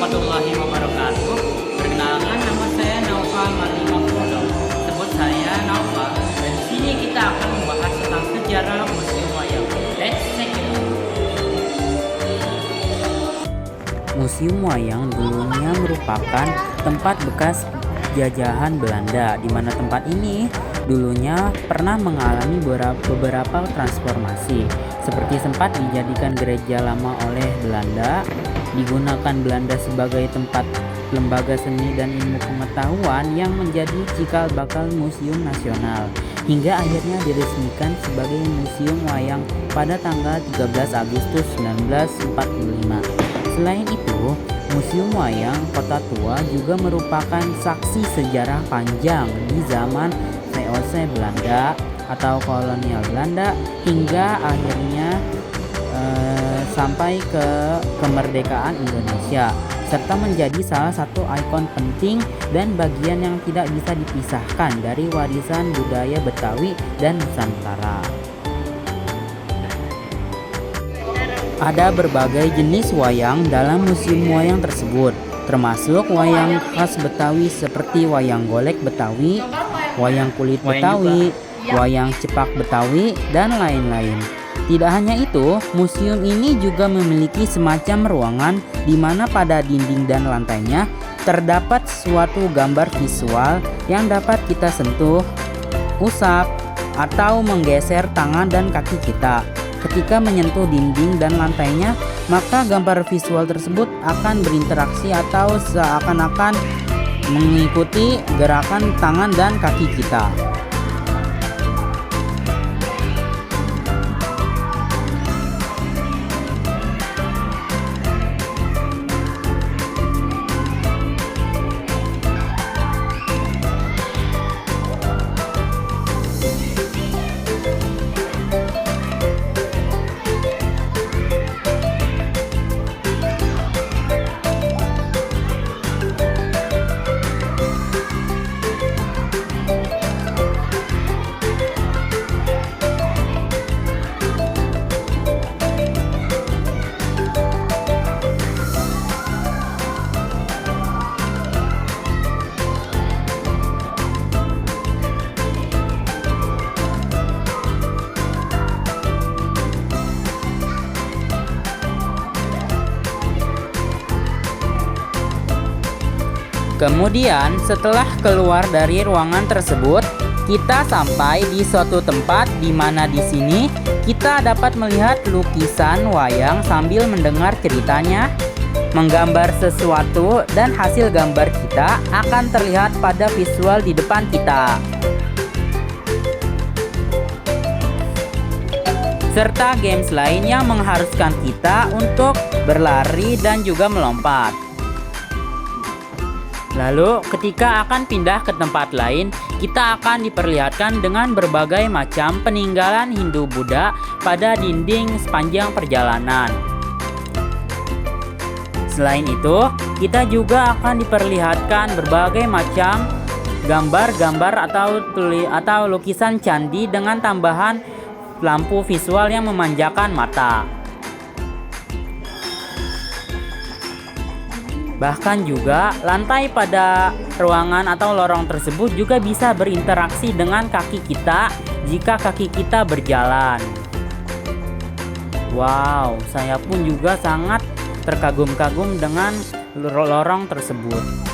warahmatullahi wabarakatuh. Perkenalkan, nama saya Naufal Marlima Purno. Sebut saya Naufal. Dan di sini kita akan membahas tentang sejarah Museum Wayang. Let's check it out. Museum Wayang dulunya merupakan tempat bekas jajahan Belanda, di mana tempat ini dulunya pernah mengalami beberapa transformasi, seperti sempat dijadikan gereja lama oleh Belanda, digunakan Belanda sebagai tempat lembaga seni dan ilmu pengetahuan yang menjadi cikal bakal museum nasional, hingga akhirnya diresmikan sebagai Museum Wayang pada tanggal 13 Agustus 1945. Selain itu, Museum Wayang Kota Tua juga merupakan saksi sejarah panjang di zaman VOC Belanda atau kolonial Belanda hingga akhirnya sampai ke kemerdekaan Indonesia, serta menjadi salah satu ikon penting dan bagian yang tidak bisa dipisahkan dari warisan budaya Betawi dan Nusantara. Ada berbagai jenis wayang dalam museum wayang tersebut, termasuk wayang khas Betawi seperti wayang golek Betawi, wayang kulit Betawi, wayang cepak Betawi, dan lain-lain. Tidak hanya itu, museum ini juga memiliki semacam ruangan di mana pada dinding dan lantainya terdapat suatu gambar visual yang dapat kita sentuh, usap, atau menggeser tangan dan kaki kita. Ketika menyentuh dinding dan lantainya, maka gambar visual tersebut akan berinteraksi atau seakan-akan mengikuti gerakan tangan dan kaki kita. Kemudian setelah keluar dari ruangan tersebut, kita sampai di suatu tempat di mana di sini kita dapat melihat lukisan wayang sambil mendengar ceritanya, menggambar sesuatu, dan hasil gambar kita akan terlihat pada visual di depan kita. Serta games lain yang mengharuskan kita untuk berlari dan juga melompat. Lalu ketika akan pindah ke tempat lain, kita akan diperlihatkan dengan berbagai macam peninggalan Hindu-Buddha pada dinding sepanjang perjalanan. Selain itu, kita juga akan diperlihatkan berbagai macam gambar-gambar atau lukisan candi dengan tambahan lampu visual yang memanjakan mata. Bahkan juga lantai pada ruangan atau lorong tersebut juga bisa berinteraksi dengan kaki kita jika kaki kita berjalan. Wow, saya pun juga sangat terkagum-kagum dengan lorong tersebut.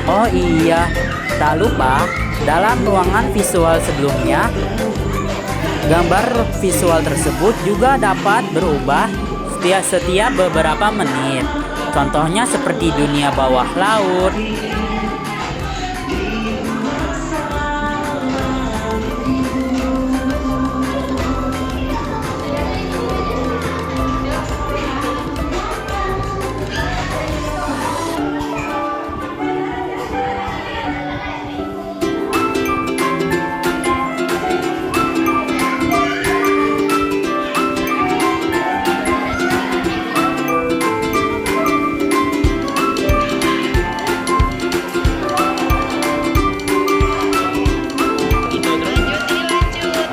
Oh iya, tak lupa dalam ruangan visual sebelumnya, gambar visual tersebut juga dapat berubah setiap beberapa menit. Contohnya seperti dunia bawah laut,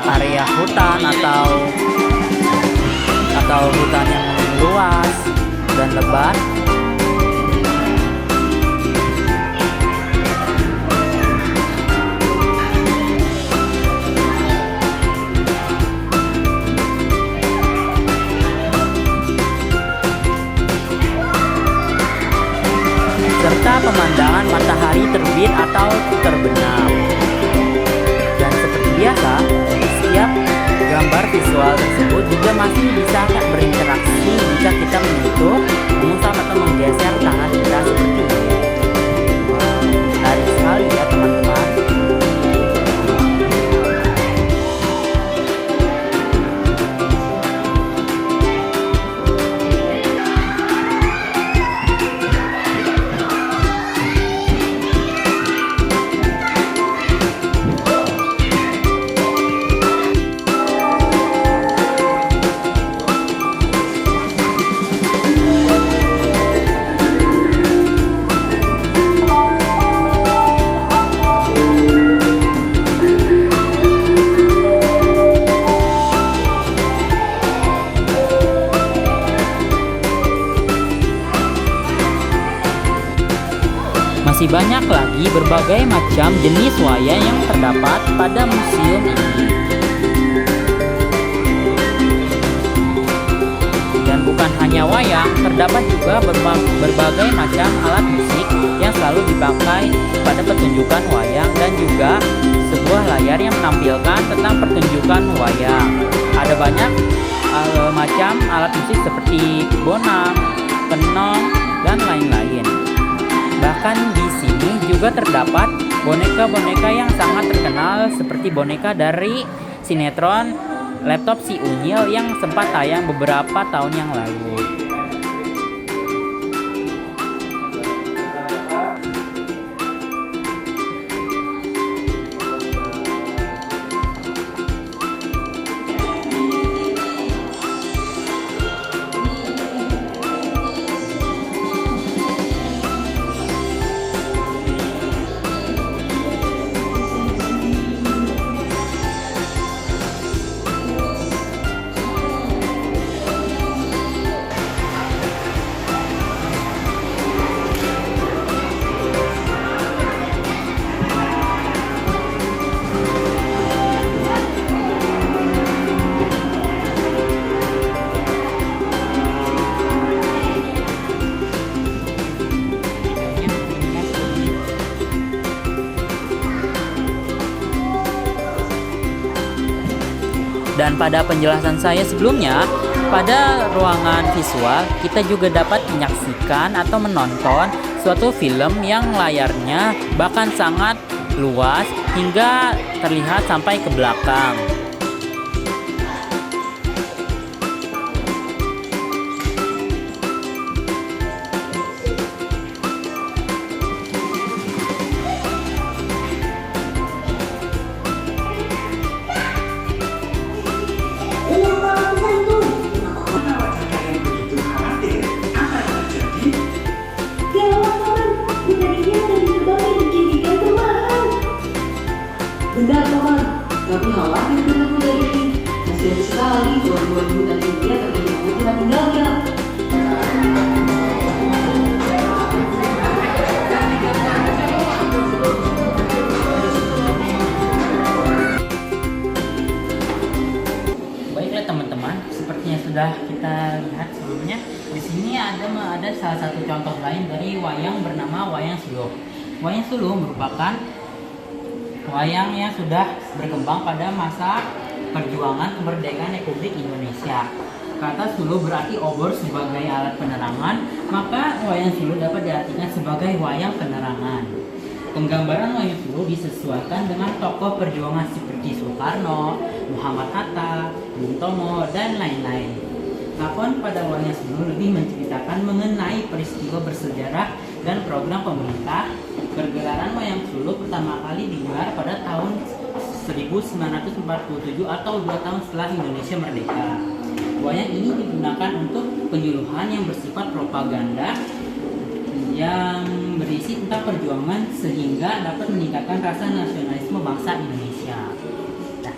area hutan atau hutan yang luas dan lebat. Serta pemandangan matahari terbit atau terbenam. Dan seperti biasa, setiap gambar visual tersebut juga masih bisa berinteraksi jika kita menyentuh, mengusap atau menggeser tangan kita seperti ini. Menarik sekali ya teman-teman. Masih banyak lagi berbagai macam jenis wayang yang terdapat pada museum ini. Dan bukan hanya wayang, terdapat juga berbagai macam alat musik yang selalu dipakai pada pertunjukan wayang dan juga sebuah layar yang menampilkan tentang pertunjukan wayang. Ada banyak macam alat musik seperti bonang, kenong, dan lain-lain. Bahkan di sini juga terdapat boneka-boneka yang sangat terkenal seperti boneka dari sinetron Laptop Si Unyil yang sempat tayang beberapa tahun yang lalu. Dan pada penjelasan saya sebelumnya, pada ruangan visual kita juga dapat menyaksikan atau menonton suatu film yang layarnya bahkan sangat luas hingga terlihat sampai ke belakang. Benar teman, tapi khawatir dengan kuda ini. Kasihan sekali tuan-tuan hutan ini akan menunggu tempat tinggalnya. Baiklah teman-teman, seperti yang sudah kita lihat sebelumnya, di sini ada salah satu contoh lain dari wayang bernama wayang Suyok. Wayang Sulu merupakan wayang yang sudah berkembang pada masa perjuangan kemerdekaan Republik Indonesia. Kata Sulu berarti obor sebagai alat penerangan, maka wayang Sulu dapat diartikan sebagai wayang penerangan. Penggambaran wayang Sulu disesuaikan dengan tokoh perjuangan seperti Soekarno, Muhammad Hatta, Bung Tomo, dan lain-lain. Lakon pada wayang Sulu lebih menceritakan mengenai peristiwa bersejarah dan program pemerintah. Pergelaran wayang Sulu pertama kali digelar pada tahun 1947 atau 2 tahun setelah Indonesia merdeka. Wayang ini digunakan untuk penyuluhan yang bersifat propaganda yang berisi tentang perjuangan sehingga dapat meningkatkan rasa nasionalisme bangsa Indonesia. Nah.